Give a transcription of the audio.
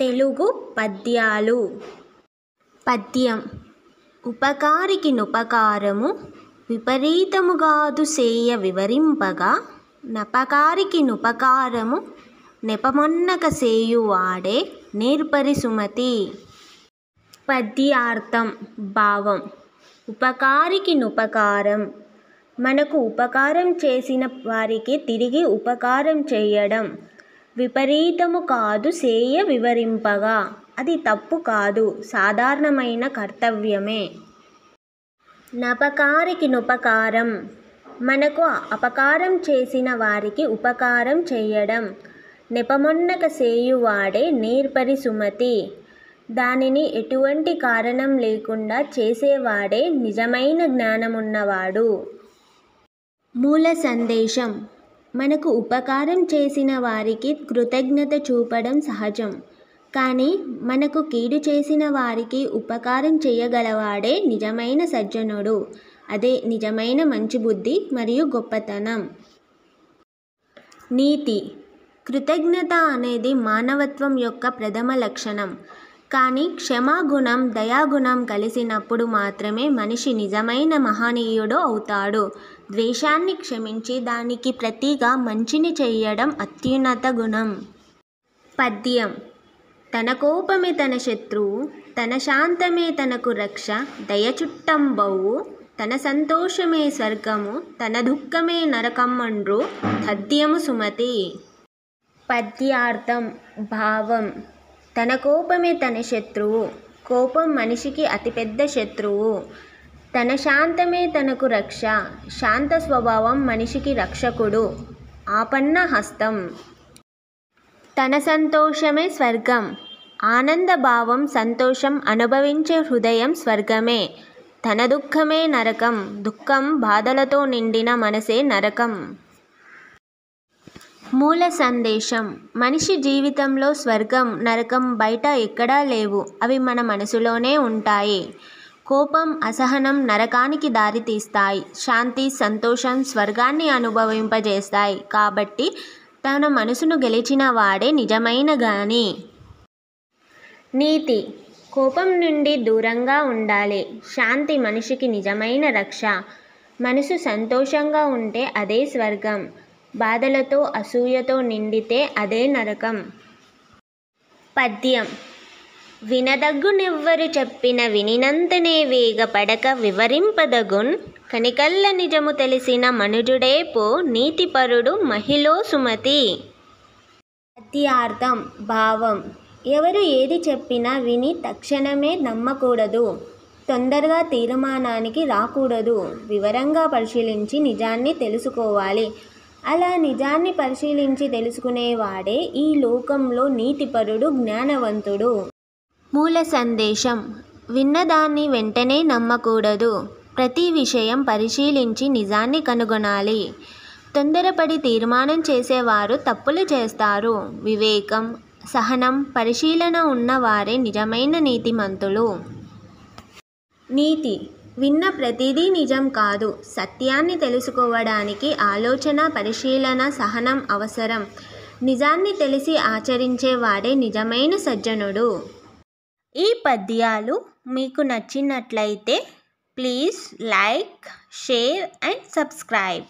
తెలుగు పద్యాలు. పద్యం. ఉపకారికి నుపకారము విపరీతముగాదు సేయ వివరింపగా, నపకారికి నుపకారము నెపమొన్నక సేయువాడే నేర్పరి సుమతి. పద్యార్థం. భావం. ఉపకారికి నుపకారం, మనకు ఉపకారం చేసిన వారికి తిరిగి ఉపకారం చేయడం. విపరీతము కాదు సేయ వివరింపగా, అది తప్పు కాదు, సాధారణమైన కర్తవ్యమే. నపకారికి నుపకారం, మనకు అపకారం చేసిన వారికి ఉపకారం చేయడం. నెపమొన్నక సేయువాడే నేర్పరి సుమతి, దానిని ఎటువంటి కారణం లేకుండా చేసేవాడే నిజమైన జ్ఞానమున్నవాడు. మూల సందేశం. మనకు ఉపకారం చేసిన వారికి కృతజ్ఞత చూపడం సహజం, కానీ మనకు కీడు చేసిన వారికి ఉపకారం చేయగలవాడే నిజమైన సజ్జనుడు. అదే నిజమైన మంచి బుద్ధి మరియు గొప్పతనం. నీతి. కృతజ్ఞత అనేది మానవత్వం యొక్క ప్రథమ లక్షణం, కానీ క్షమాగుణం, దయాగుణం కలిసినప్పుడు మాత్రమే మనిషి నిజమైన మహనీయుడు అవుతాడు. ద్వేషాన్ని క్షమించి దానికి ప్రతిగా మంచిని చేయడం అత్యున్నత గుణం. పద్యం. తన కోపమే తన శత్రువు, తన శాంతమే తనకు రక్ష, దయచుట్టంబవు, తన సంతోషమే స్వర్గము, తన దుఃఖమే నరకమండ్రు తథ్యము సుమతి. పద్యార్థం. భావం. తన కోపమే తన శత్రువు, కోపం మనిషికి అతిపెద్ద శత్రువు. తన శాంతమే తనకు రక్ష, శాంత స్వభావం మనిషికి రక్షకుడు, ఆపన్న హస్తం. తన సంతోషమే స్వర్గం, ఆనందభావం సంతోషం అనుభవించే హృదయం స్వర్గమే. తన దుఃఖమే నరకం, దుఃఖం బాధలతో నిండిన మనసే నరకం. మూల సందేశం. మనిషి జీవితంలో స్వర్గం, నరకం బయట ఎక్కడా లేవు, అవి మన మనసులోనే ఉంటాయి. కోపం, అసహనం నరకానికి దారితీస్తాయి, శాంతి, సంతోషం స్వర్గాన్ని అనుభవింపజేస్తాయి. కాబట్టి తన మనసును గెలిచిన వాడే నిజమైన జ్ఞాని. నీతి. కోపం నుండి దూరంగా ఉండాలి, శాంతి మనిషికి నిజమైన రక్ష. మనసు సంతోషంగా ఉంటే అదే స్వర్గం, బాధలతో అసూయతో నిండితే అదే నరకం. పద్యం. వినదగ్గునెవ్వరు చెప్పిన వినినంతనే వేగపడక వివరింపదగున్, కనికల్ల నిజము తెలిసిన మనుజుడే పో నీతిపరుడు మహిళో సుమతి. పద్యార్థం. భావం. ఎవరు ఏది చెప్పినా విని తక్షణమే నమ్మకూడదు, తొందరగా తీర్మానానికి రాకూడదు, వివరంగా పరిశీలించి నిజాన్ని తెలుసుకోవాలి. అలా నిజాన్ని పరిశీలించి తెలుసుకునేవాడే ఈ లోకంలో నీతిపరుడు, జ్ఞానవంతుడు. మూల సందేశం. విన్నదాన్ని వెంటనే నమ్మకూడదు, ప్రతి విషయం పరిశీలించి నిజాన్ని కనుగొనాలి. తొందరపడి తీర్మానం చేసేవారు తప్పులు చేస్తారు. వివేకం, సహనం, పరిశీలన ఉన్నవారే నిజమైన నీతిమంతులు. నీతి. విన్న ప్రతిదీ నిజం కాదు, సత్యాన్ని తెలుసుకోవడానికి ఆలోచన, పరిశీలన, సహనం అవసరం. నిజాన్ని తెలిసి ఆచరించేవాడే నిజమైన సజ్జనుడు. ఈ పద్యాలు మీకు నచ్చినట్లయితే please like, share and subscribe.